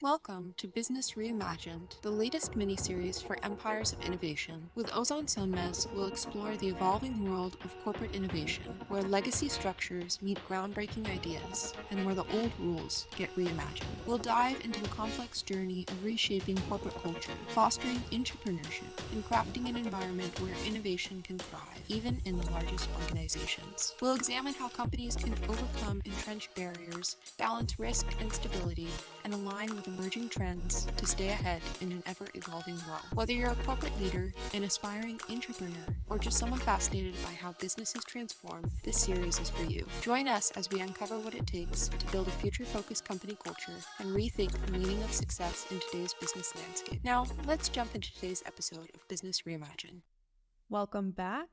Welcome to Business Reimagined, the latest miniseries for empires of innovation. With Ozan Sonmez, we'll explore the evolving world of corporate innovation, where legacy structures meet groundbreaking ideas, and where the old rules get reimagined. We'll dive into the complex journey of reshaping corporate culture, fostering entrepreneurship, and crafting an environment where innovation can thrive, even in the largest organizations. We'll examine how companies can overcome entrenched barriers, balance risk and stability, and align with emerging trends to stay ahead in an ever-evolving world. Whether you're a corporate leader, an aspiring entrepreneur, or just someone fascinated by how businesses transform, this series is for you. Join us as we uncover what it takes to build a future-focused company culture and rethink the meaning of success in today's business landscape. Now, let's jump into today's episode of Business Reimagined. Welcome back.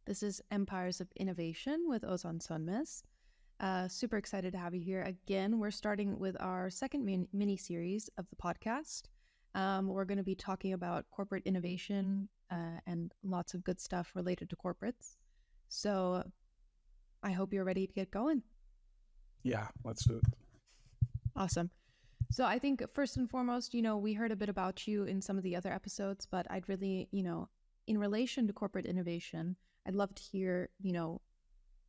This is Empires of Innovation with Ozan Sonmez. Super excited to have you here again. We're starting with our second mini-series of the podcast. We're going to be talking about corporate innovation and lots of good stuff related to corporates. So I hope you're ready to get going. Yeah, let's do it. Awesome. So I think first and foremost, we heard a bit about you in some of the other episodes, but I'd really, in relation to corporate innovation, I'd love to hear,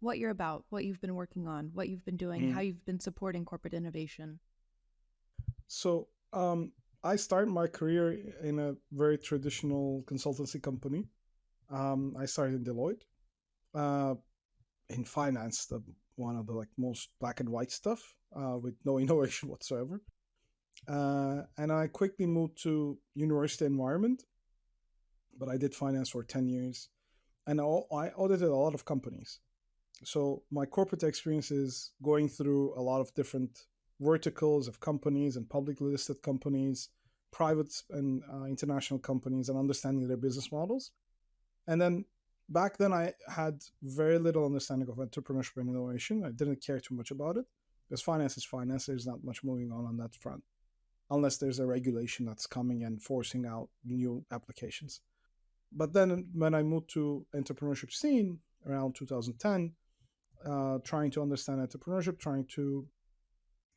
what you're about, what you've been working on, what you've been doing, how you've been supporting corporate innovation. So I started my career in a very traditional consultancy company. I started in Deloitte in finance, one of the most black and white stuff with no innovation whatsoever. And I quickly moved to university environment, but I did finance for 10 years. And I audited a lot of companies. So my corporate experience is going through a lot of different verticals of companies and publicly listed companies, private and international companies, and understanding their business models. And then back then I had very little understanding of entrepreneurship and innovation. I didn't care too much about it because finance is finance. There's not much moving on that front, unless there's a regulation that's coming and forcing out new applications. But then when I moved to entrepreneurship scene around 2010, trying to understand entrepreneurship, trying to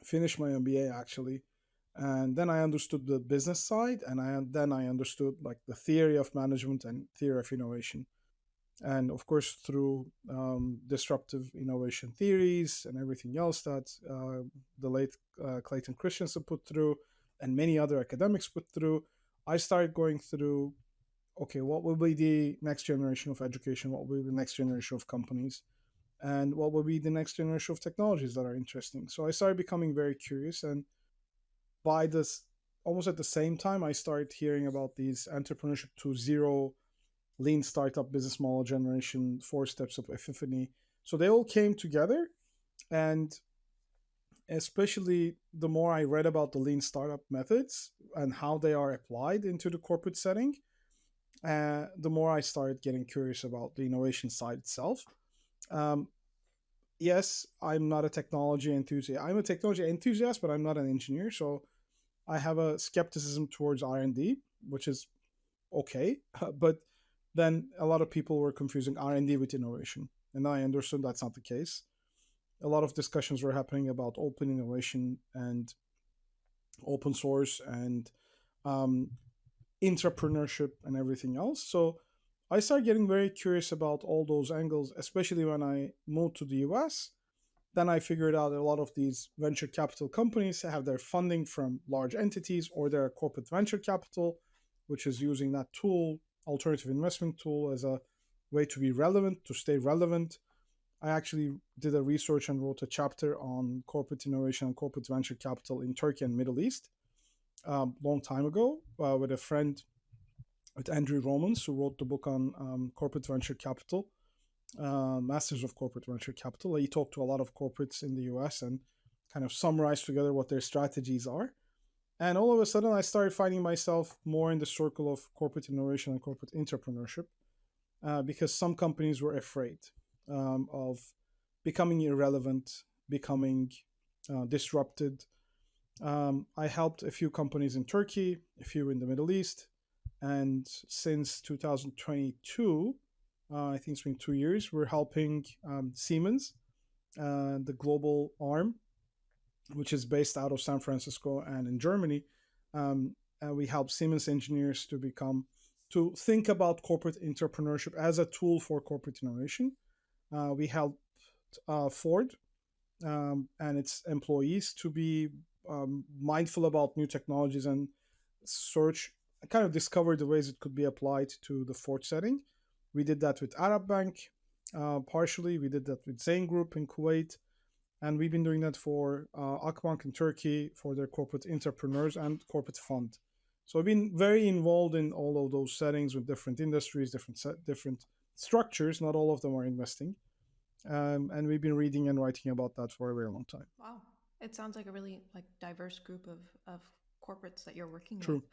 finish my MBA actually, and then I understood the business side, and then I understood the theory of management and theory of innovation, and of course through disruptive innovation theories and everything else that the late Clayton Christensen put through, and many other academics put through. I started going through, okay, what will be the next generation of education? What will be the next generation of companies? And what will be the next generation of technologies that are interesting? So I started becoming very curious, and by this, almost at the same time, I started hearing about these entrepreneurship 2.0, lean startup business model generation, 4 steps of epiphany. So they all came together, and especially the more I read about the lean startup methods and how they are applied into the corporate setting, the more I started getting curious about the innovation side itself. Yes, I'm not a technology enthusiast. I'm a technology enthusiast, but I'm not an engineer. So I have a skepticism towards R&D, which is okay. But then a lot of people were confusing R&D with innovation. And I understood that's not the case. A lot of discussions were happening about open innovation and open source and entrepreneurship and everything else. So I started getting very curious about all those angles, especially when I moved to the US. Then I figured out a lot of these venture capital companies have their funding from large entities or their corporate venture capital, which is using that tool, alternative investment tool, as a way to be relevant, to stay relevant. I actually did a research and wrote a chapter on corporate innovation and corporate venture capital in Turkey and Middle East long time ago with a friend, with Andrew Romans, who wrote the book on corporate venture capital, Masters of Corporate Venture Capital. He talked to a lot of corporates in the US and kind of summarized together what their strategies are. And all of a sudden, I started finding myself more in the circle of corporate innovation and corporate entrepreneurship because some companies were afraid of becoming irrelevant, becoming disrupted. I helped a few companies in Turkey, a few in the Middle East, and since 2022, I think it's been 2 years, we're helping Siemens, the global arm which is based out of San Francisco and in Germany. And we help Siemens engineers to think about corporate entrepreneurship as a tool for corporate innovation. We help Ford and its employees to be mindful about new technologies and search, kind of discover the ways it could be applied to the Ford setting. We did that with Arab Bank, partially. We did that with Zain Group in Kuwait, and we've been doing that for Akbank in Turkey for their corporate entrepreneurs and corporate fund. So I've been very involved in all of those settings with different industries, different structures. Not all of them are investing, and we've been reading and writing about that for a very long time. Wow. It sounds like a really like diverse group of corporates that you're working with. True.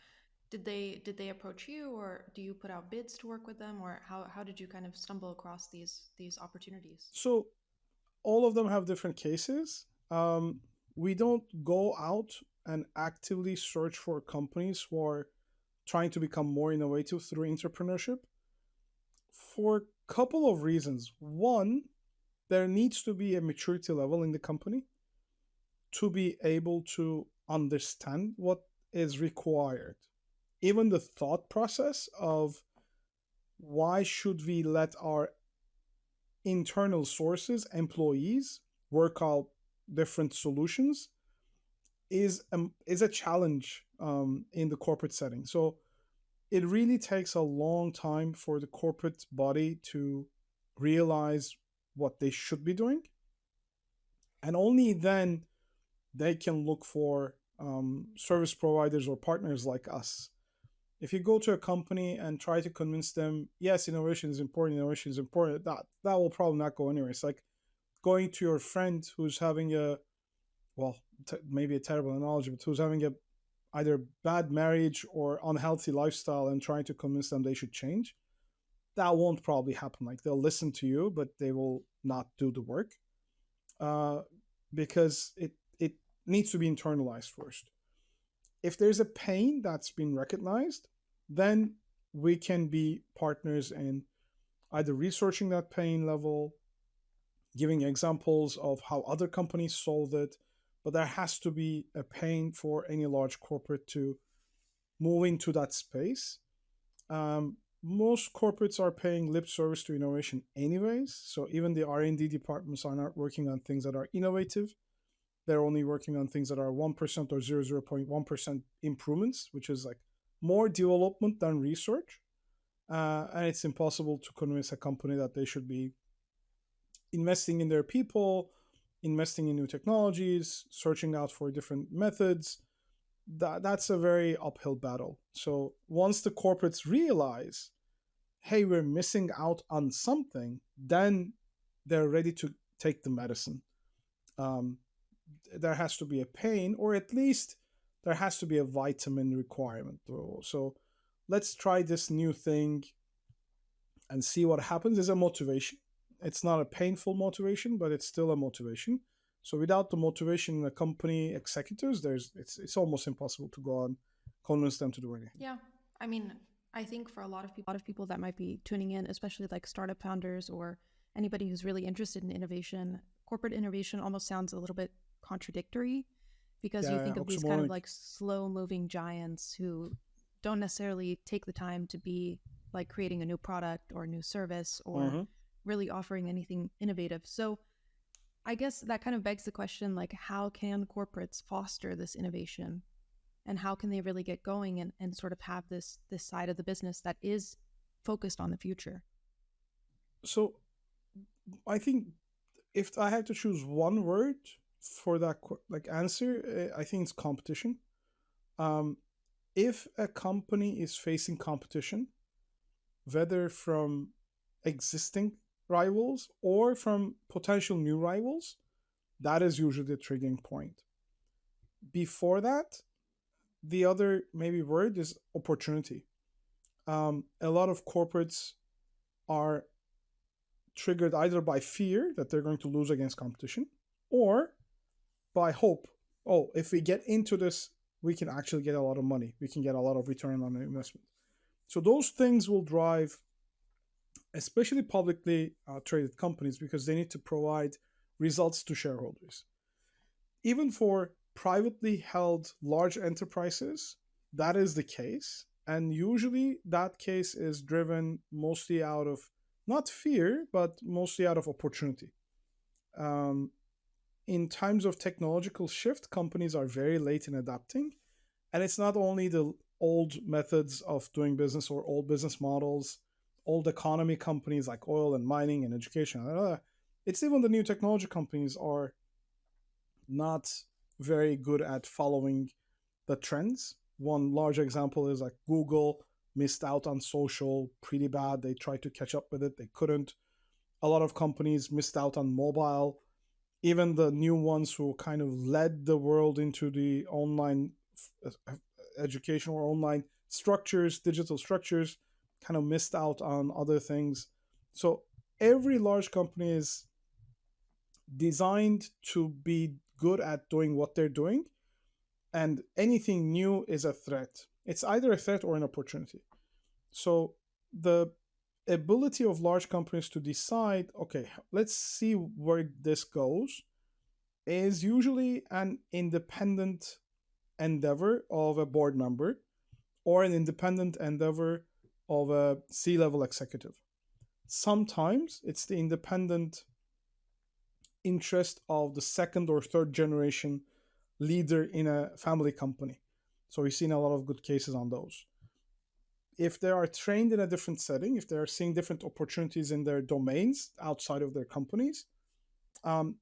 Did they approach you, or do you put out bids to work with them, or how did you kind of stumble across these opportunities? So all of them have different cases. We don't go out and actively search for companies who are trying to become more innovative through entrepreneurship for a couple of reasons. One, there needs to be a maturity level in the company to be able to understand what is required. Even the thought process of why should we let our internal sources, employees, work out different solutions is a challenge in the corporate setting. So it really takes a long time for the corporate body to realize what they should be doing, and only then they can look for service providers or partners like us. If you go to a company and try to convince them, yes, innovation is important, that will probably not go anywhere. It's like going to your friend who's having well, maybe a terrible analogy, but who's having a either bad marriage or unhealthy lifestyle and trying to convince them they should change. That won't probably happen. Like they'll listen to you, but they will not do the work uh, because it needs to be internalized first. If there's a pain that's been recognized, then we can be partners in either researching that pain level, giving examples of how other companies solved it. But there has to be a pain for any large corporate to move into that space. Most corporates are paying lip service to innovation anyways, so even the R&D departments are not working on things that are innovative. They're only working on things that are 1% or 0.1% improvements, which is like more development than research. And it's impossible to convince a company that they should be investing in their people, investing in new technologies, searching out for different methods. That's a very uphill battle. So once the corporates realize, hey, we're missing out on something, then they're ready to take the medicine. Um, there has to be a pain, or at least there has to be a vitamin requirement. So let's try this new thing and see what happens. Is a motivation. It's not a painful motivation, but it's still a motivation. So without the motivation in the company executives, it's almost impossible to go on convince them to do anything. Yeah. I mean, I think for a lot of people that might be tuning in, especially like startup founders or anybody who's really interested in innovation, corporate innovation almost sounds a little bit contradictory because you Yeah, think of these kind of oxymoronic. like slow moving giants who don't necessarily take the time to be like creating a new product or a new service or Mm-hmm. really offering anything innovative. So I guess that kind of begs the question, like, how can corporates foster this innovation, and how can they really get going and sort of have this side of the business that is focused on the future? So I think if I had to choose one word for that like answer, I think it's competition. Um, if a company is facing competition, whether from existing rivals or from potential new rivals, that is usually the triggering point. Before that, the other maybe word is opportunity. A lot of corporates are triggered either by fear that they're going to lose against competition or by hope. Oh, if we get into this, we can actually get a lot of money. We can get a lot of return on investment. So those things will drive, especially publicly traded companies, because they need to provide results to shareholders. Even for privately held large enterprises, that is the case. And usually that case is driven mostly out of not fear, but mostly out of opportunity. Um, in times of technological shift, companies are very late in adapting. And it's not only the old methods of doing business or old business models, old economy companies like oil and mining and education. It's even the new technology companies are not very good at following the trends. One large example is like Google missed out on social pretty bad. They tried to catch up with it, they couldn't. A lot of companies missed out on mobile. Even the new ones who kind of led the world into the online education or online structures, digital structures, kind of missed out on other things. So every large company is designed to be good at doing what they're doing, and anything new is a threat. It's either a threat or an opportunity. So the ability of large companies to decide, okay, let's see where this goes, is usually an independent endeavor of a board member or an independent endeavor of a C-level executive. Sometimes it's the independent interest of the second or third generation leader in a family company. So we've seen a lot of good cases on those. If they are trained in a different setting, if they are seeing different opportunities in their domains outside of their companies,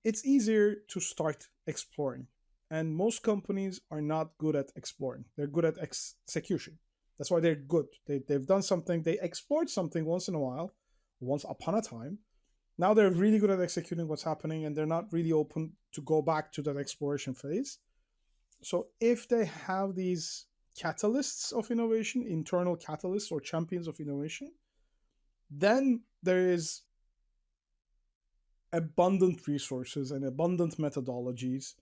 it's easier to start exploring. And most companies are not good at exploring. They're good at execution. That's why they're good. They've done something, they explored something once in a while, once upon a time. Now they're really good at executing what's happening, and they're not really open to go back to that exploration phase. So if they have these catalysts of innovation, internal catalysts or champions of innovation, then there is abundant resources and abundant methodologies,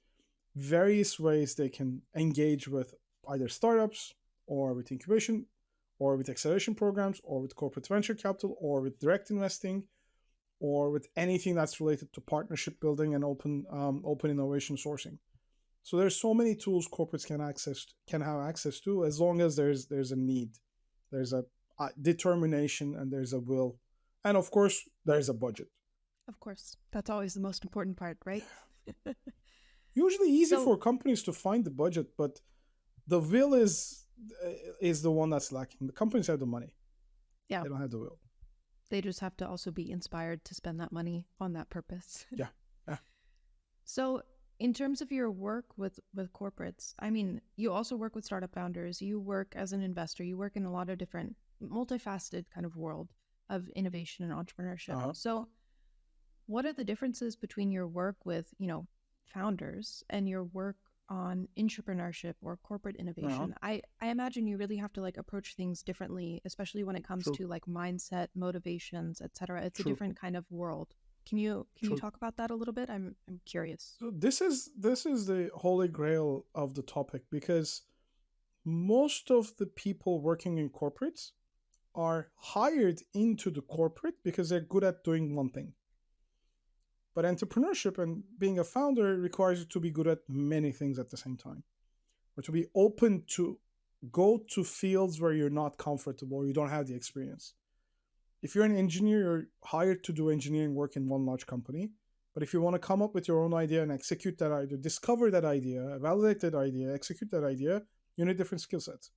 various ways they can engage with either startups or with incubation or with acceleration programs or with corporate venture capital or with direct investing or with anything that's related to partnership building and open innovation sourcing. So there's so many tools corporates can have access to, as long as there's a need, there's a determination, and there's a will, and of course there's a budget. Of course. That's always the most important part, right? Usually easy So, for companies to find the budget, but the will is the one that's lacking. The companies have the money, yeah, they don't have the will. they just have to also be inspired to spend that money on that purpose. Yeah, yeah. So, in terms of your work with corporates, I mean, you also work with startup founders, you work as an investor, you work in a lot of different multifaceted kind of world of innovation and entrepreneurship. Uh-huh. So, what are the differences between your work with, founders and your work on entrepreneurship or corporate Uh-huh. innovation? I imagine you really have to like approach things differently, especially when it comes True, to like mindset, motivations, etc. It's a true, different kind of world. Can you true. talk about that a little bit? I'm curious. So this is the holy grail of the topic, because most of the people working in corporates are hired into the corporate because they're good at doing one thing. But entrepreneurship and being a founder requires you to be good at many things at the same time, or to be open to go to fields where you're not comfortable or you don't have the experience. If you're an engineer, you're hired to do engineering work in one large company. But if you want to come up with your own idea and execute that idea, discover that idea, validate that idea, execute that idea, you need different skill sets.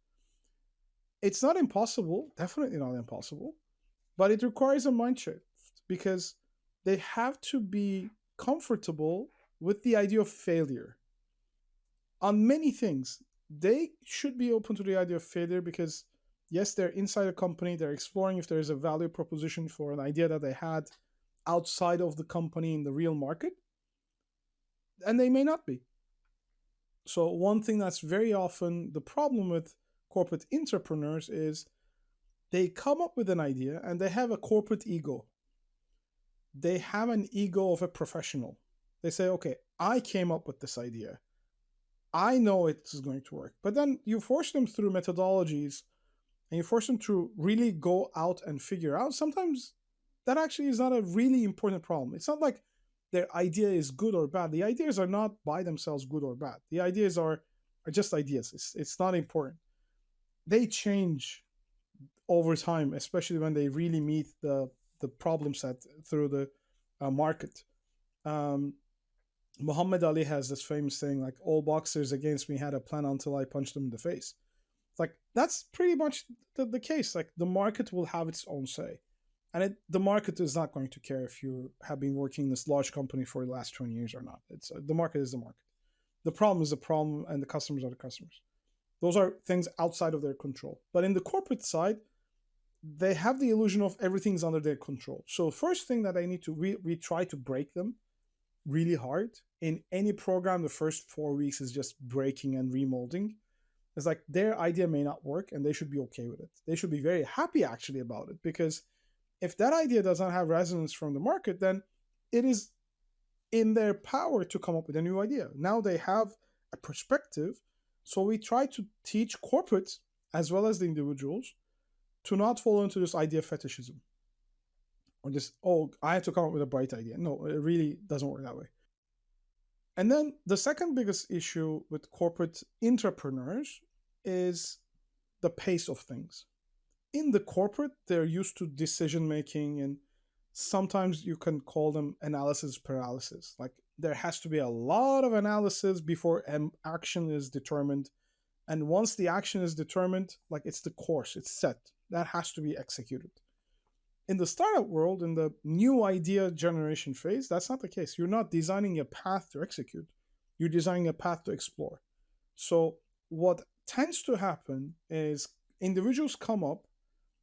It's not impossible, definitely not impossible, but it requires a mind shift, because they have to be comfortable with the idea of failure on many things. They should be open to the idea of failure because, yes, they're inside a company, they're exploring if there's a value proposition for an idea that they had outside of the company in the real market, and they may not be. So, one thing that's very often the problem with corporate entrepreneurs is they come up with an idea and they have a corporate ego. They have an ego of a professional. They say, okay, I came up with this idea. I know it's going to work. But then you force them through methodologies and you force them to really go out and figure out. Sometimes that actually is not a really important problem. It's not like their idea is good or bad. The ideas are not by themselves good or bad. The ideas are just ideas. It's not important. They change over time, especially when they really meet the problem set through the market. Um, Muhammad Ali has this famous saying like, "All boxers against me had a plan until I punched them in the face." It's like that's pretty much the case. Like the market will have its own say, and the market is not going to care if you have been working in this large company for the last 20 years or not. It's the market is the market. The problem is the problem, and the customers are the customers. Those are things outside of their control. But in the corporate side, they have the illusion of everything's under their control. So first thing that I need to we try to break them really hard. In any program, the first 4 weeks is just breaking and remolding. It's like their idea may not work and they should be okay with it. They should be very happy actually about it, because if that idea does not have resonance from the market, then it is in their power to come up with a new idea. Now they have a perspective. So we try to teach corporates as well as the individuals to not fall into this idea fetishism or this, oh, I have to come up with a bright idea. No, it really doesn't work that way. And then the second biggest issue with corporate entrepreneurs is the pace of things. In the corporate, they're used to decision making, and sometimes you can call them analysis paralysis. Like there has to be a lot of analysis before an action is determined. And once the action is determined, like it's the course, it's set. That has to be executed. In the startup world, in the new idea generation phase, that's not the case. You're not designing a path to execute, you're designing a path to explore. So, what tends to happen is individuals come up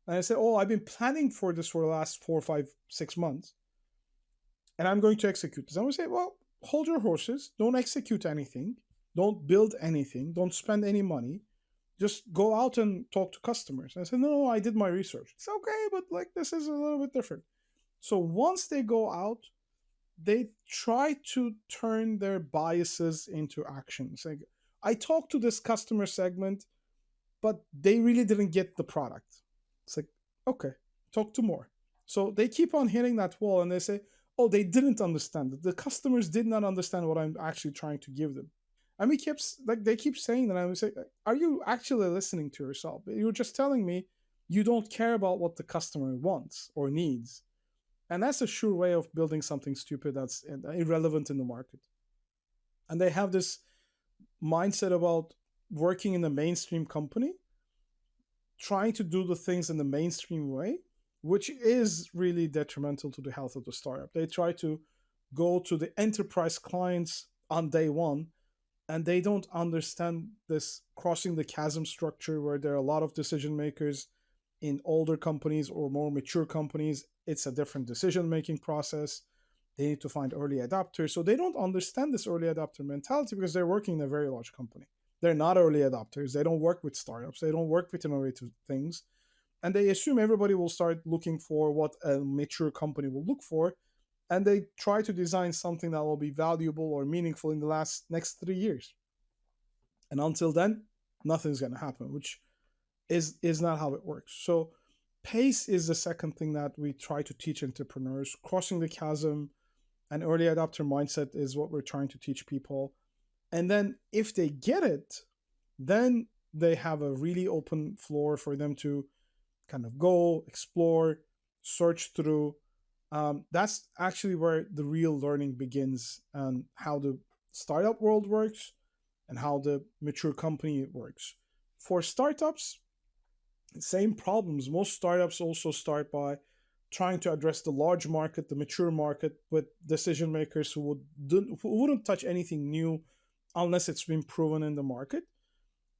and I say, "Oh, I've been planning for this for the last 4, 5, 6 months, and I'm going to execute this." I'm going to say, "Well, hold your horses, don't execute anything, don't build anything, don't spend any money, just go out and talk to customers." And I said, "No, I did my research." It's okay, but like this is a little bit different. So once they go out, they try to turn their biases into actions. Like, I talked to this customer segment, but they really didn't get the product. It's like, okay, talk to more. So they keep on hitting that wall and they say, oh, they didn't understand it. The customers did not understand what I'm actually trying to give them. And we kept like they keep saying that. I was like, are you actually listening to yourself? You're just telling me you don't care about what the customer wants or needs. And that's a sure way of building something stupid that's irrelevant in the market. And they have this mindset about working in a mainstream company, trying to do the things in the mainstream way, which is really detrimental to the health of the startup. They try to go to the enterprise clients on day one, and they don't understand this crossing the chasm structure where there are a lot of decision makers. In older companies or more mature companies, it's a different decision making process. They need to find early adopters. So they don't understand this early adopter mentality because they're working in a very large company. They're not early adopters. They don't work with startups. They don't work with innovative things. And they assume everybody will start looking for what a mature company will look for. And they try to design something that will be valuable or meaningful in the next 3 years. And until then, nothing's going to happen, which is not how it works. So pace is the second thing that we try to teach entrepreneurs. Crossing the chasm and early adopter mindset is what we're trying to teach people. And then if they get it, then they have a really open floor for them to kind of go, explore, search through. That's actually where the real learning begins, and how the startup world works and how the mature company works. For startups, same problems. Most startups also start by trying to address the large market, the mature market, with decision makers who wouldn't touch anything new unless it's been proven in the market.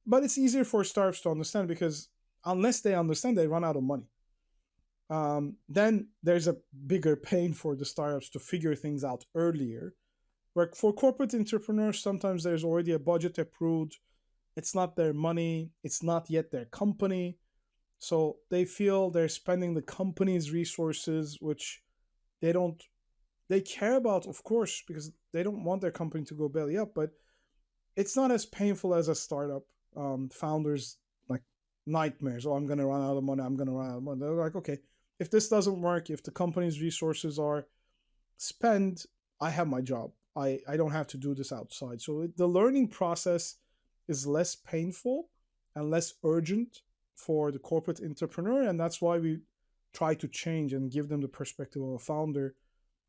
But it's easier for startups to understand because unless they understand, they run out of money. Then there's a bigger pain for the startups to figure things out earlier. Where for corporate entrepreneurs, sometimes there's already a budget approved. It's not their money. It's not yet their company. So they feel they're spending the company's resources, which they don't, they care about, of course, because they don't want their company to go belly up, but it's not as painful as a startup founders like nightmares. Oh, I'm going to run out of money. I'm going to run out of money. They're like, okay, if this doesn't work, if the company's resources are spent, I have my job. I don't have to do this outside. So the learning process is less painful and less urgent for the corporate entrepreneur. And that's why we try to change and give them the perspective of a founder.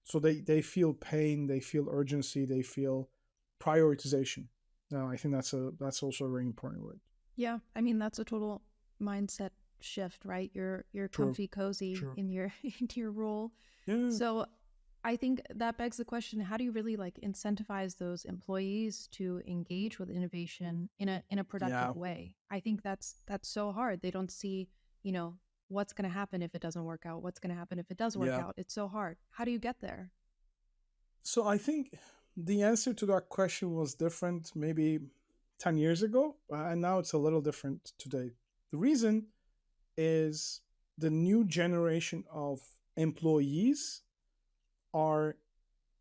So they feel pain, they feel urgency, they feel prioritization. Now, I think that's also a very important word. Yeah, I mean that's a total mindset shift, right? You're True. comfy cozy True. in your into your role. Yeah. So I think that begs the question, how do you really like incentivize those employees to engage with innovation in a productive Yeah. way? I think that's so hard. They don't see, you know, what's going to happen if it doesn't work out, what's going to happen if it does work Yeah. out. It's so hard. How do you get there? So I think the answer to that question was different maybe 10 years ago, and now it's a little different today. The reason is the new generation of employees are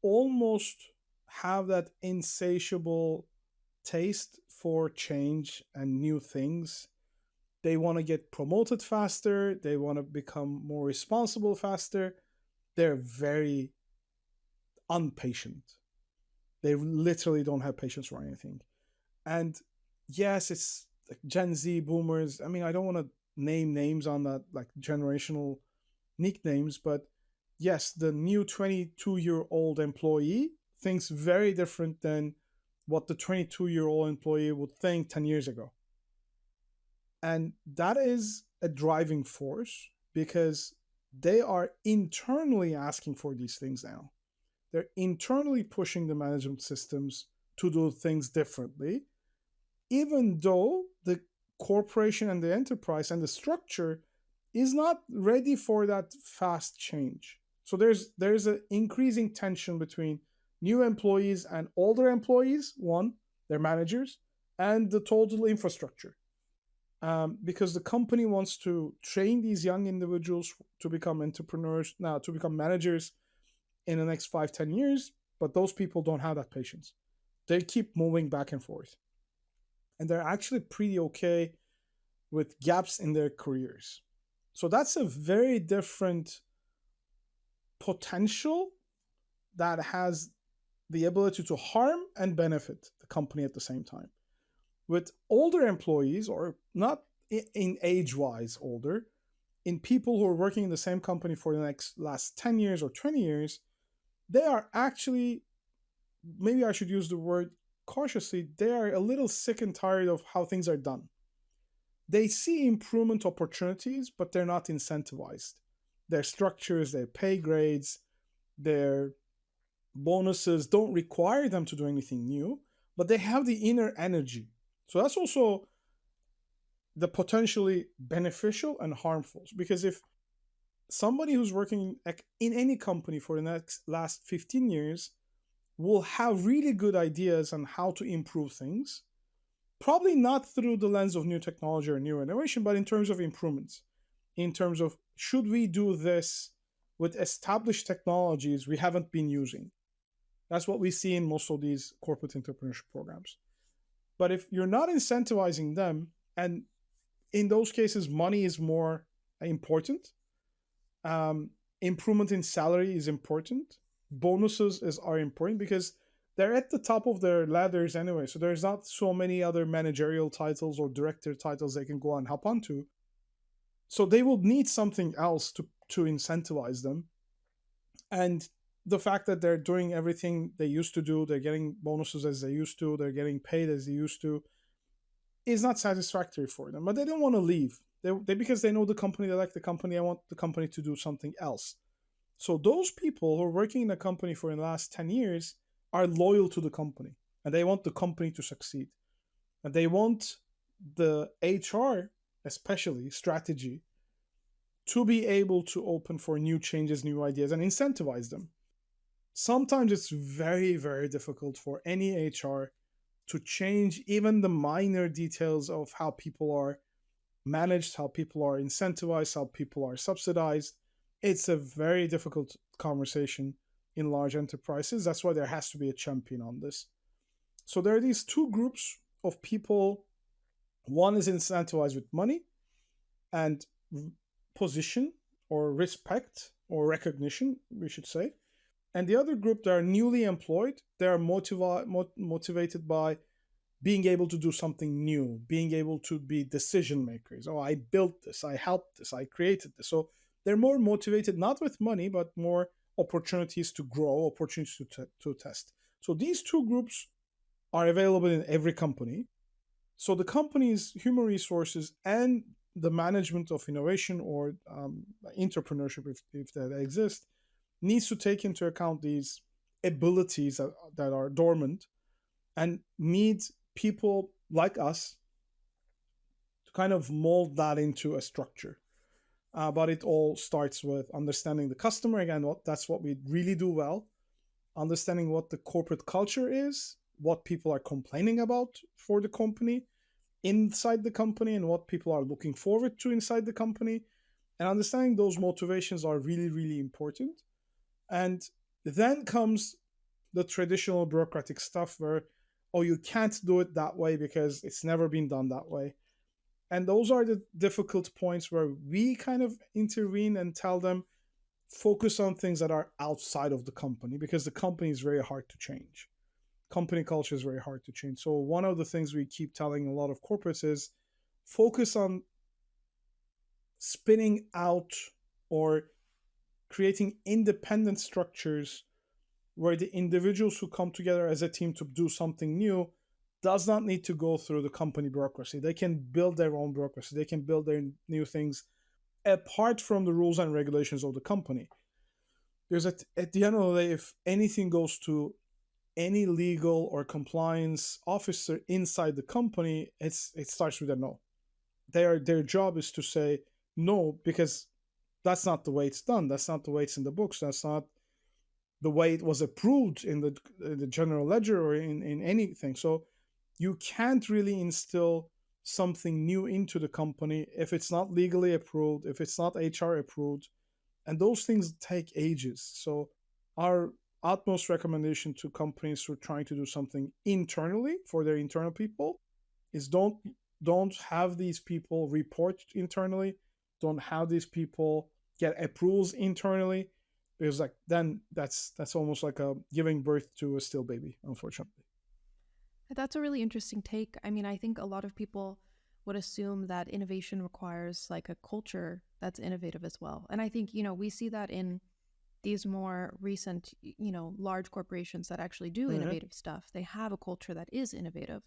almost have that insatiable taste for change and new things. They want to get promoted faster, they want to become more responsible faster. They're very unpatient. They literally don't have patience for anything. And yes, it's like Gen Z boomers. I mean, I don't want to name names on that, like generational nicknames, but yes, the new 22-year-old employee thinks very different than what the 22-year-old employee would think 10 years ago. And that is a driving force because they are internally asking for these things now. They're internally pushing the management systems to do things differently, even though the corporation and the enterprise and the structure is not ready for that fast change. So there's an increasing tension between new employees and older employees, one, their managers, and the total infrastructure. Because the company wants to train these young individuals to become entrepreneurs, now to become managers in the next 5, 10 years, but those people don't have that patience. They keep moving back and forth. And they're actually pretty okay with gaps in their careers. So that's a very different potential that has the ability to harm and benefit the company at the same time. With older employees, or not in age wise older, in people who are working in the same company for the next last 10 years or 20 years, they are actually, maybe I should use the word cautiously, they are a little sick and tired of how things are done. They see improvement opportunities, but they're not incentivized. Their structures, their pay grades, their bonuses don't require them to do anything new, but they have the inner energy. So that's also the potentially beneficial and harmful. Because if somebody who's working in any company for the next last 15 years will have really good ideas on how to improve things, probably not through the lens of new technology or new innovation, but in terms of improvements, in terms of should we do this with established technologies we haven't been using. That's what we see in most of these corporate entrepreneurship programs. But if you're not incentivizing them, and in those cases, money is more important, um, improvement in salary is important, are important because they're at the top of their ladders anyway. So there's not so many other managerial titles or director titles they can go and hop onto. So they will need something else to incentivize them. And the fact that they're doing everything they used to do, they're getting bonuses as they used to, they're getting paid as they used to, is not satisfactory for them. But they don't want to leave. They because they know the company, they like the company, I want the company to do something else. So those people who are working in a company for the last 10 years are loyal to the company and they want the company to succeed. And they want the HR, especially strategy, to be able to open for new changes, new ideas, and incentivize them. Sometimes it's very, very difficult for any HR to change even the minor details of how people are managed, how people are incentivized, how people are subsidized. It's a very difficult conversation in large enterprises. That's why there has to be a champion on this. So there are these two groups of people. One is incentivized with money and position or respect or recognition, we should say. And the other group that are newly employed, they are motivated by being able to do something new, being able to be decision makers. Oh, I built this, I helped this, I created this. So they're more motivated, not with money, but more opportunities to grow, opportunities to test. So these two groups are available in every company. So the company's human resources and the management of innovation or entrepreneurship, if that exists, needs to take into account these abilities that are dormant and need people like us to kind of mold that into a structure. But it all starts with understanding the customer. Again, that's what we really do well. Understanding what the corporate culture is, what people are complaining about for the company, inside the company, and what people are looking forward to inside the company. And understanding those motivations are really, really important. And then comes the traditional bureaucratic stuff where, oh, you can't do it that way because it's never been done that way. And those are the difficult points where we kind of intervene and tell them focus on things that are outside of the company, because the company is very hard to change. Company culture is very hard to change. So one of the things we keep telling a lot of corporates is focus on spinning out or creating independent structures where the individuals who come together as a team to do something new does not need to go through the company bureaucracy. They can build their own bureaucracy. They can build their new things apart from the rules and regulations of the company. Because at the end of the day, if anything goes to any legal or compliance officer inside the company, it starts with a no. Their job is to say no, because that's not the way it's done. That's not the way it's in the books. That's not the way it was approved in the general ledger or in anything. So you can't really instill something new into the company if it's not legally approved, if it's not HR approved, and those things take ages. So our utmost recommendation to companies who are trying to do something internally for their internal people is don't have these people report internally, don't have these people get approvals internally, because like then that's almost like a giving birth to a still baby, unfortunately. That's a really interesting take. I mean, I think a lot of people would assume that innovation requires like a culture that's innovative as well. And I think, we see that in these more recent, large corporations that actually do Mm-hmm. innovative stuff. They have a culture that is innovative.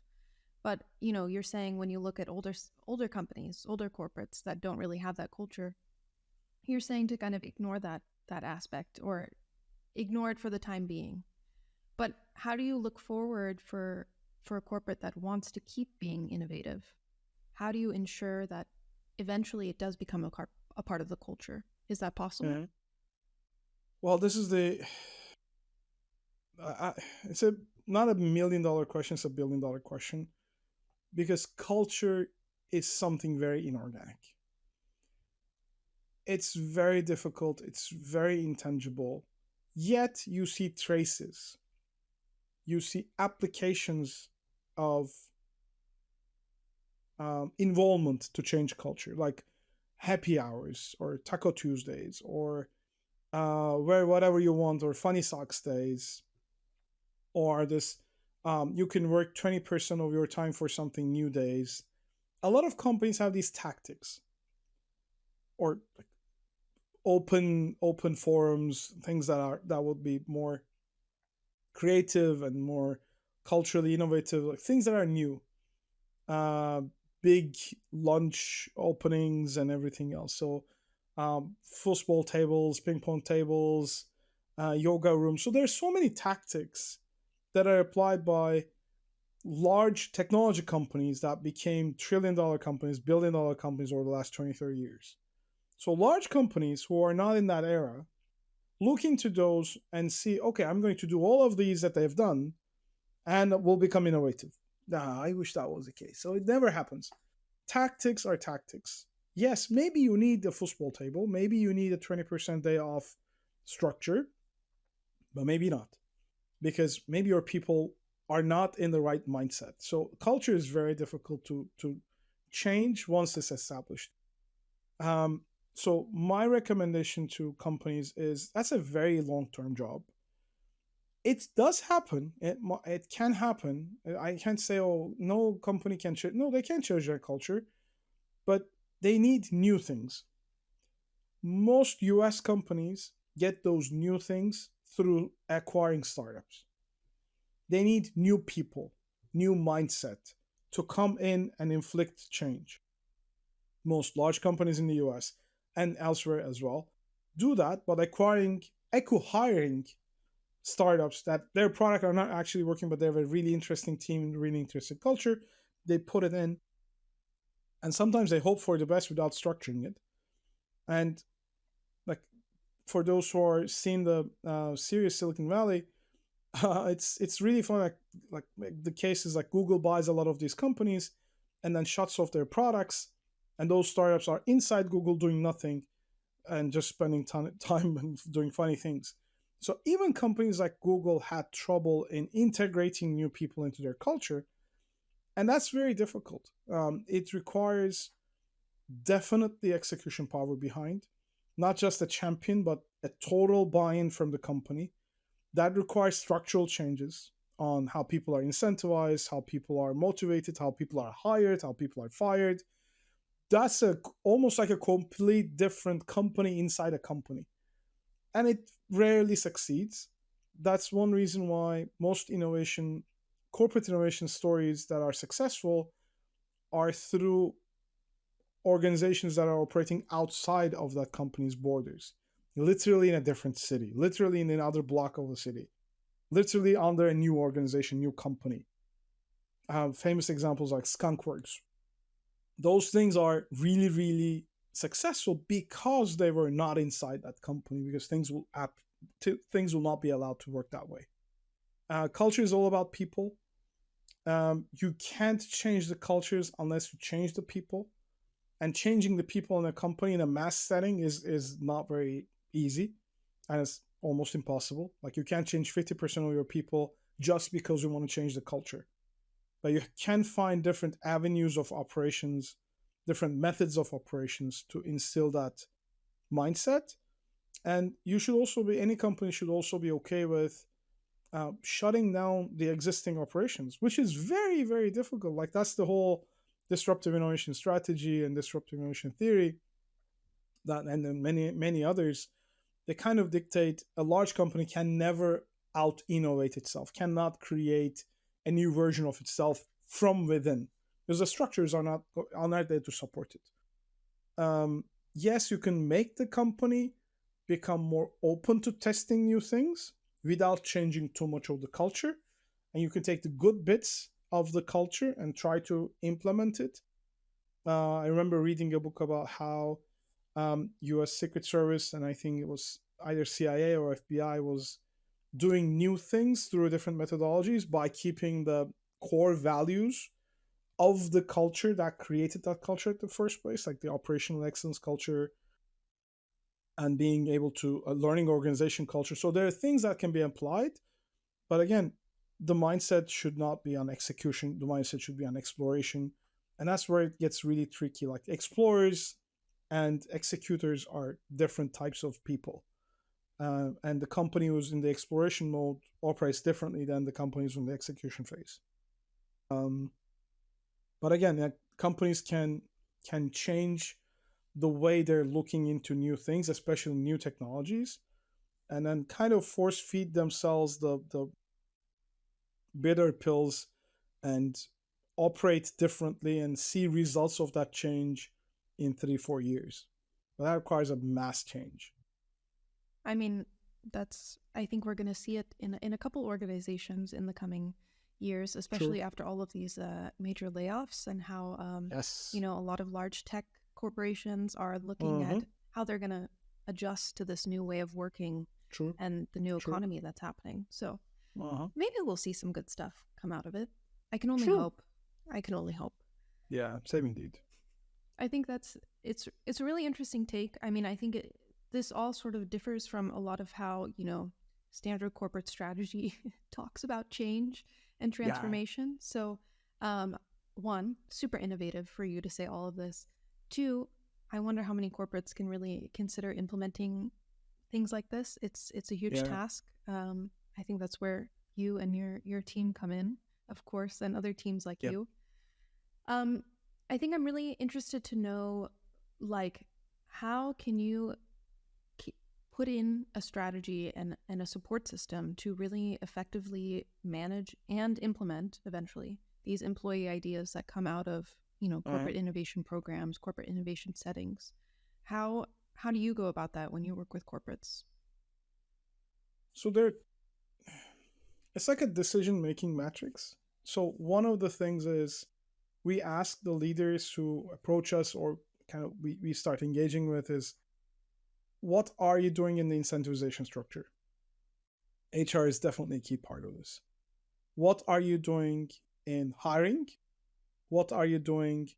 But, you're saying when you look at older companies, older corporates that don't really have that culture, you're saying to kind of ignore that aspect or ignore it for the time being. But how do you look forward for a corporate that wants to keep being innovative? How do you ensure that eventually it does become a part of the culture? Is that possible? Mm-hmm. Well, this is the I, it's a not $1 million question, it's $1 billion question, because culture is something very inorganic. It's very difficult, it's very intangible, yet you see traces, you see applications of involvement to change culture, like happy hours or Taco Tuesdays or wear whatever you want or funny socks days, or this you can work 20% of your time for something new days. A lot of companies have these tactics, or like open forums, things that would be more creative and more culturally innovative, like things that are new, uh, big lunch openings and everything else. So football tables, ping pong tables, yoga rooms. So there's so many tactics that are applied by large technology companies that became $1 trillion companies, $1 billion companies over the last 20, 30 years. So large companies who are not in that era look into those and see, okay, I'm going to do all of these that they've done and will become innovative. Nah, I wish that was the case. So it never happens. Tactics are tactics. Yes, maybe you need a football table, maybe you need a 20% day off structure, but maybe not, because maybe your people are not in the right mindset. So culture is very difficult to change once it's established. Um, so my recommendation to companies is that's a very long term job. It does happen. It can happen. I can't say, oh, no company can change. No, they can change their culture, but they need new things. Most US companies get those new things through acquiring startups. They need new people, new mindset to come in and inflict change. Most large companies in the US and elsewhere as well do that, but acquiring startups that their product are not actually working, but they have a really interesting team, really interesting culture. They put it in, and sometimes they hope for the best without structuring it. And like for those who are seeing the series Silicon Valley, it's really fun. Like the cases like Google buys a lot of these companies, and then shuts off their products, and those startups are inside Google doing nothing and just spending time and doing funny things. So even companies like Google had trouble in integrating new people into their culture, and that's very difficult. It requires definitely execution power behind, not just a champion, but a total buy-in from the company. That requires structural changes on how people are incentivized, how people are motivated, how people are hired, how people are fired. That's almost like a complete different company inside a company, and it rarely succeeds. That's one reason why most corporate innovation stories that are successful are through organizations that are operating outside of that company's borders, literally in a different city, literally in another block of the city, literally under a new organization, new company. Famous examples like Skunkworks. Those things are really, really successful because they were not inside that company, because things will not be allowed to work that way. Culture is all about people. You can't change the cultures unless you change the people, and changing the people in a company in a mass setting is not very easy, and it's almost impossible. Like you can't change 50% of your people just because you want to change the culture, but you can find different avenues of operations, different methods of operations to instill that mindset. And you should also be any company should also be okay with shutting down the existing operations, which is very, very difficult. Like that's the whole disruptive innovation strategy and disruptive innovation theory, that and then many, many others. They kind of dictate a large company can never out innovate itself, cannot create a new version of itself from within, because the structures are not there to support it. Yes, you can make the company become more open to testing new things without changing too much of the culture, and you can take the good bits of the culture and try to implement it. I remember reading a book about how U.S. Secret Service, and I think it was either CIA or FBI, was doing new things through different methodologies by keeping the core values of the culture that created that culture at the first place, like the operational excellence culture and being able to learning organization culture. So there are things that can be applied, but again, the mindset should not be on execution. The mindset should be on exploration, and that's where it gets really tricky. Like explorers and executors are different types of people, and the company who's in the exploration mode operates differently than the companies in the execution phase. Um, but again, companies can change the way they're looking into new things, especially new technologies, and then kind of force feed themselves the bitter pills and operate differently and see results of that change in 3-4 years. But that requires a mass change. I mean, I think we're going to see it in a couple organizations in the coming years, True. especially after all of these major layoffs and how, Yes. a lot of large tech corporations are looking Mm-hmm. at how they're going to adjust to this new way of working True. and the new True. economy that's happening. So Uh-huh. maybe we'll see some good stuff come out of it. I can only True. hope. I can only hope. Yeah, same indeed. I think it's a really interesting take. I mean, I think this all sort of differs from a lot of how standard corporate strategy talks about change and Yeah. transformation. So, um, one, super innovative for you to say all of this. Two, I wonder how many corporates can really consider implementing things like this. It's a huge Yeah. task. I think that's where you and your team come in, of course, and other teams like Yep. you. Um, I think I'm really interested to know, like, how can you put in a strategy and a support system to really effectively manage and implement eventually these employee ideas that come out of Uh, corporate innovation programs, corporate innovation settings. How do you go about that when you work with corporates? so there, it's like a decision making matrix. So one of the things is we ask the leaders who approach us or kind of we start engaging with is what are you doing in the incentivization structure? HR is definitely a key part of this. What are you doing in hiring? What are you doing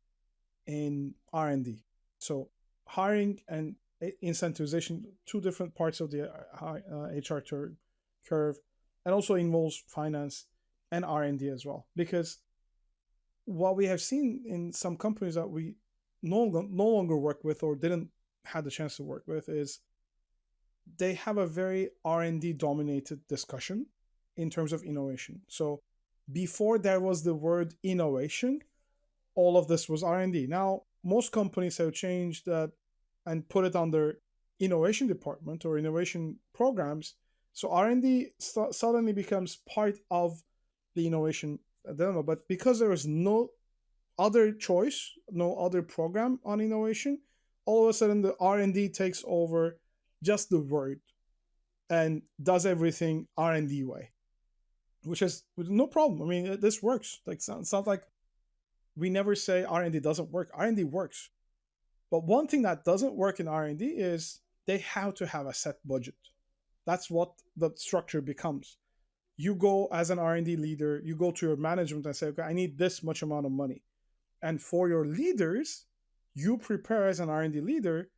in R&D? So hiring and incentivization, two different parts of the HR curve, and also involves finance and R&D as well. Because what we have seen in some companies that we no longer work with or didn't had the chance to work with is they have a very R&D dominated discussion in terms of innovation. So before there was the word innovation, all of this was R&D. Now most companies have changed that and put it under innovation department or innovation programs. So R&D suddenly becomes part of the innovation dilemma. But because there is no other choice, no other program on innovation, all of a sudden the R&D takes over just the word and does everything R&D way, which is no problem. I mean, this works. Like it's not like we never say R&D doesn't work. R&D works. But one thing that doesn't work in R&D is they have to have a set budget. That's what the structure becomes. You go as an R&D leader, you go to your management and say, okay, I need this much amount of money. And for your leaders, you prepare as an R&D leader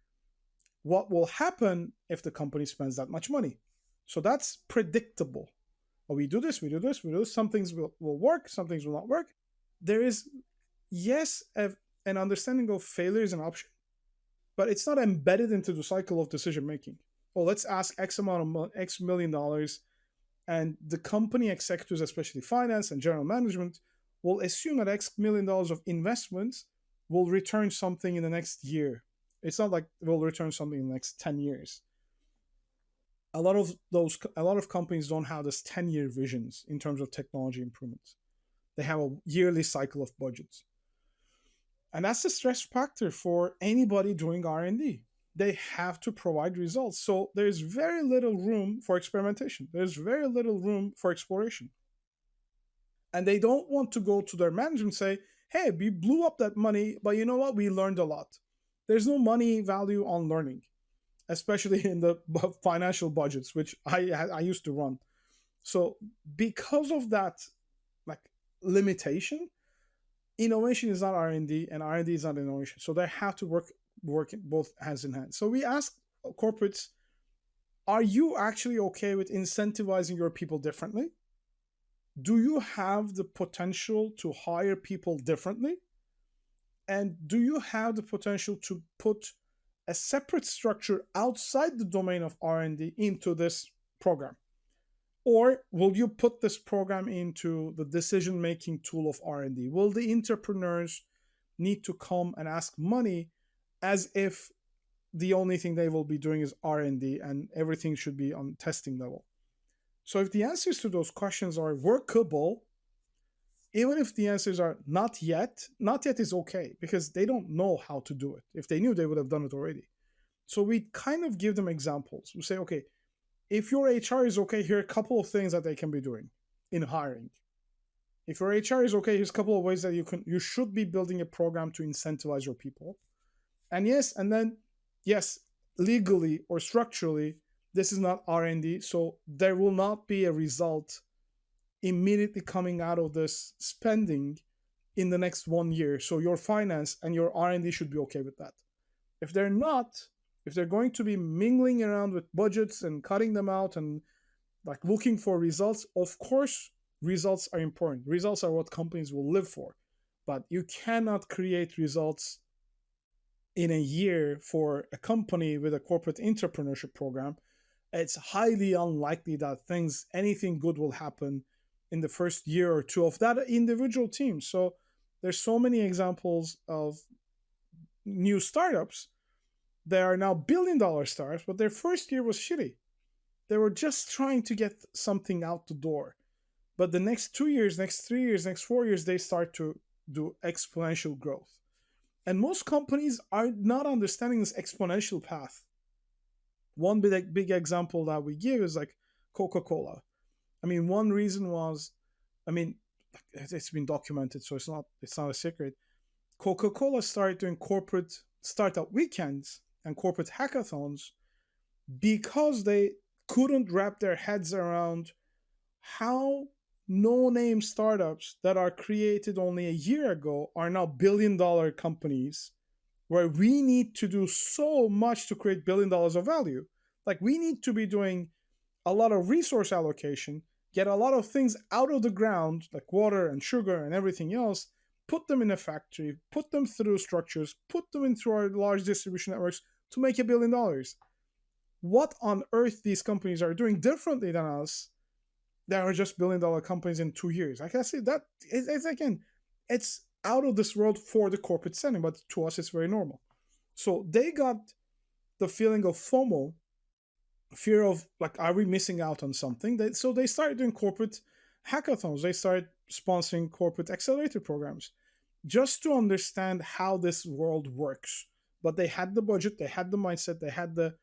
what will happen if the company spends that much money. So that's predictable. Oh, we do this, we do this, we do this. Some things will work, some things will not work. There is, yes, an understanding of failure is an option, but it's not embedded into the cycle of decision making. Well, let's ask X amount of X million dollars, and the company executives, especially finance and general management, will assume that X million dollars of investments will return something in the next year. It's not like it will return something in the next 10 years. A lot of companies don't have this 10-year visions in terms of technology improvements. They have a yearly cycle of budgets. And that's the stress factor for anybody doing R&D. They have to provide results. So there's very little room for experimentation. There's very little room for exploration. And they don't want to go to their management and say, hey, we blew up that money, but you know what? We learned a lot. There's no money value on learning, especially in the financial budgets, which I used to run. So because of that, like limitation, innovation is not R&D and R&D is not innovation. So they have to work both hands in hand. So we ask corporates, are you actually okay with incentivizing your people differently? Do you have the potential to hire people differently? And do you have the potential to put a separate structure outside the domain of R&D into this program? Or will you put this program into the decision making tool of R&D? Will the entrepreneurs need to come and ask money as if the only thing they will be doing is R&D and everything should be on testing level? So if the answers to those questions are workable, even if the answers are not yet is okay because they don't know how to do it. If they knew, they would have done it already. So we kind of give them examples. We say, okay, if your HR is okay, here are a couple of things that they can be doing in hiring. If your HR is okay, here's a couple of ways that you should be building a program to incentivize your people. And then yes, legally or structurally, this is not R&D, so there will not be a result immediately coming out of this spending in the next 1 year. So your finance and your R&D should be okay with that. If they're not, if they're going to be mingling around with budgets and cutting them out and like looking for results, of course, results are important. Results are what companies will live for. But you cannot create results in a year for a company with a corporate entrepreneurship program it's highly unlikely that anything good will happen in the first year or two of that individual team. So there's so many examples of new startups that are now billion-dollar startups, but their first year was shitty. They were just trying to get something out the door. But the next 2 years, next 3 years, next 4 years, they start to do exponential growth. And most companies are not understanding this exponential path. One big example that we give is like Coca-Cola. I mean, one reason was, I mean, it's been documented, so it's not a secret. Coca-Cola started doing corporate startup weekends and corporate hackathons because they couldn't wrap their heads around how no-name startups that are created only a year ago are now billion-dollar companies, where we need to do so much to create $1 billion of value. Like, we need to be doing a lot of resource allocation, get a lot of things out of the ground, like water and sugar and everything else, put them in a factory, put them through structures, put them into our large distribution networks to make $1 billion. What on earth these companies are doing differently than us that are just $1 billion companies in 2 years? Like I say, that it's again, it's out of this world for the corporate setting, but to us, it's very normal. So they got the feeling of FOMO, fear of like, are we missing out on something? So they started doing corporate hackathons. They started sponsoring corporate accelerator programs just to understand how this world works. But they had the budget, they had the mindset, they had the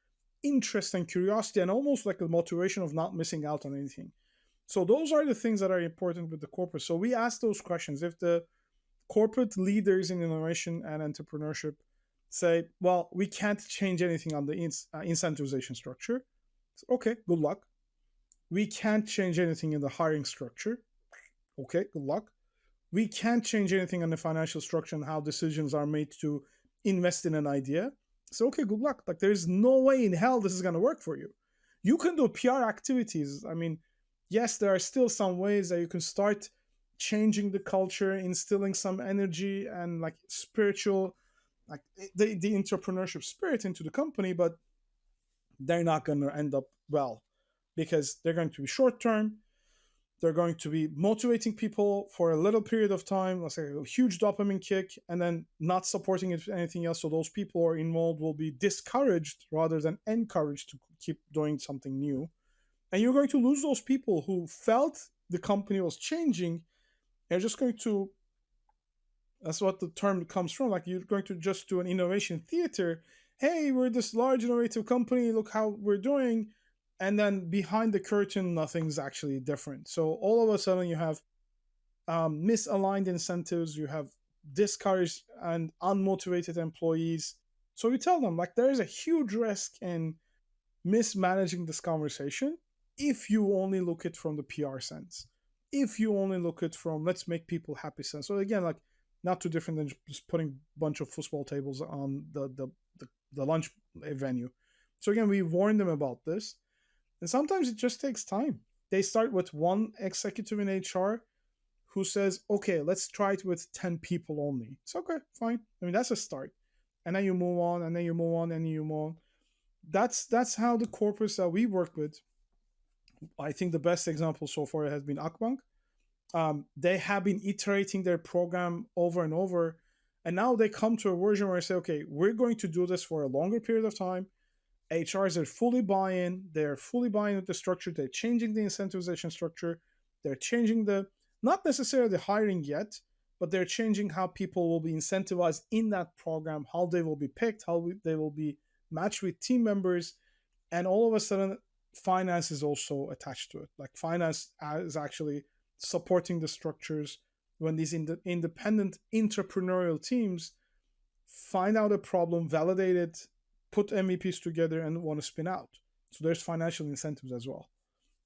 interest and curiosity, and almost like the motivation of not missing out on anything. So those are the things that are important with the corporate. So we ask those questions. If the corporate leaders in innovation and entrepreneurship say, well, we can't change anything on the incentivization structure, okay, good luck. We can't change anything in the hiring structure, okay, good luck. We can't change anything on the financial structure and how decisions are made to invest in an idea. So, okay, good luck. Like, there's no way in hell this is going to work for you. You can do PR activities. I mean, yes, there are still some ways that you can start changing the culture, instilling some energy and like spiritual, like the entrepreneurship spirit into the company, but they're not going to end up well because they're going to be short term. They're going to be motivating people for a little period of time, let's say a huge dopamine kick, and then not supporting it with anything else. So those people who are involved will be discouraged rather than encouraged to keep doing something new. And you're going to lose those people who felt the company was changing. They're just going to, that's what the term comes from. Like, you're going to just do an innovation theater. Hey, we're this large innovative company. Look how we're doing. And then behind the curtain, nothing's actually different. So all of a sudden, you have misaligned incentives. You have discouraged and unmotivated employees. So we tell them, like, there is a huge risk in mismanaging this conversation if you only look at from the PR sense. If you only look at from let's make people happy sense. So again, like, not too different than just putting a bunch of football tables on the lunch venue. So again, we warn them about this. And sometimes it just takes time. They start with one executive in HR who says, okay, let's try it with 10 people only. It's okay, fine. I mean, that's a start. And then you move on, and then you move on, and you move on. That's how the corporates that we work with. I think the best example so far has been Akbank. They have been iterating their program over and over, and now they come to a version where I say, okay, we're going to do this for a longer period of time. HRs are fully buy-in. They're fully buying with the structure. They're changing the incentivization structure. They're changing not necessarily the hiring yet, but they're changing how people will be incentivized in that program, how they will be picked, how they will be matched with team members. And all of a sudden, finance is also attached to it. Like, finance is actually supporting the structures when these independent entrepreneurial teams find out a problem, validate it, put MVPs together, and want to spin out. So there's financial incentives as well.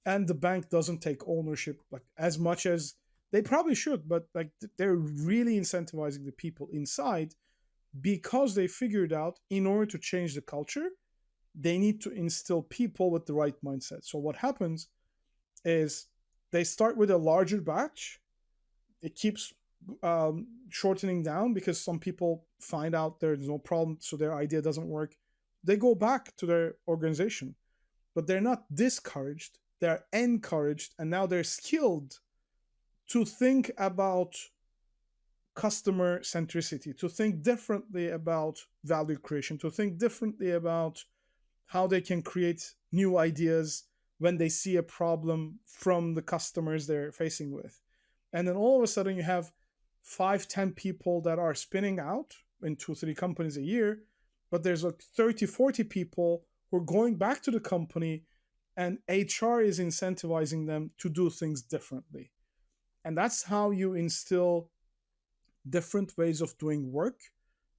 And the bank doesn't take ownership like as much as they probably should, but like they're really incentivizing the people inside because they figured out in order to change the culture, they need to instill people with the right mindset. So what happens is they start with a larger batch. It keeps shortening down because some people find out there's no problem, so their idea doesn't work. They go back to their organization but they're not discouraged. They're encouraged, and now they're skilled to think about customer centricity, to think differently about value creation, to think differently about how they can create new ideas when they see a problem from the customers they're facing with. And then all of a sudden you have 5, 10 people that are spinning out in 2, 3 companies a year, but there's like 30, 40 people who are going back to the company, and HR is incentivizing them to do things differently. And that's how you instill different ways of doing work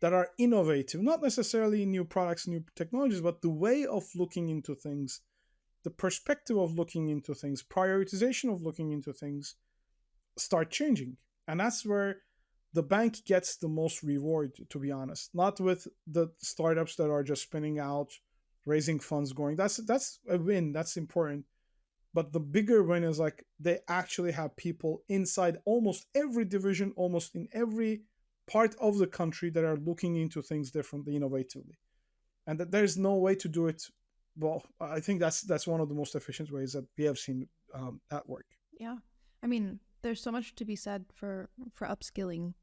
that are innovative, not necessarily new products, new technologies, but the way of looking into things, the perspective of looking into things, prioritization of looking into things start changing. And that's where the bank gets the most reward, to be honest, not with the startups that are just spinning out, raising funds, going. That's a win. That's important. But the bigger win is like they actually have people inside almost every division, almost in every part of the country that are looking into things differently, innovatively, and that there's no way to do it. Well, I think that's one of the most efficient ways that we have seen at work. Yeah. I mean, there's so much to be said for upskilling,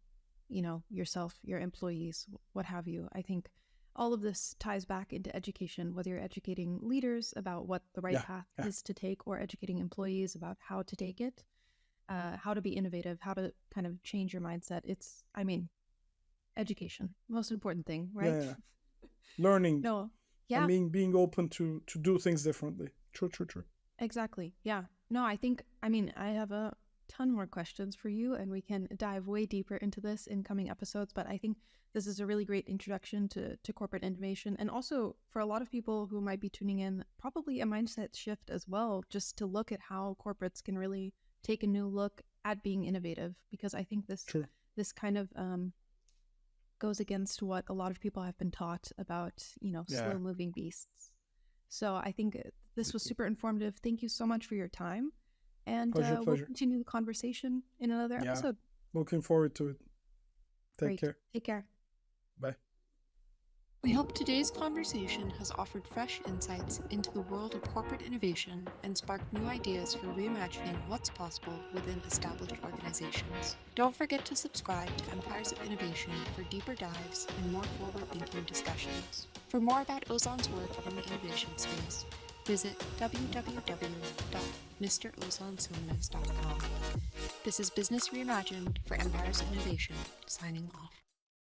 yourself, your employees, what have you. I think all of this ties back into education, whether you're educating leaders about what the right Yeah, path yeah, is to take, or educating employees about how to take it, how to be innovative, how to kind of change your mindset. I mean, education, most important thing, right? yeah, yeah. Learning No, and yeah, being open to do things differently. True, true, true. exactly. Yeah. No, I have a ton more questions for you, and we can dive way deeper into this in coming episodes. But I think this is a really great introduction to corporate innovation. And also for a lot of people who might be tuning in, probably a mindset shift as well, just to look at how corporates can really take a new look at being innovative. Because I think True. this kind of goes against what a lot of people have been taught about, Yeah. slow moving beasts. So I think this was super informative. Thank you so much for your time. And Pleasure, we'll pleasure. continue the conversation in another Yeah. episode. Looking forward to it. Take Great. care. Take care. Bye. We hope today's conversation has offered fresh insights into the world of corporate innovation and sparked new ideas for reimagining what's possible within established organizations. Don't forget to subscribe to Empires of Innovation for deeper dives and more forward-thinking discussions. For more about Ozan's work in the innovation space, visit www.mrozonsonmez.com. This is Business Reimagined for Empires of Innovation, signing off.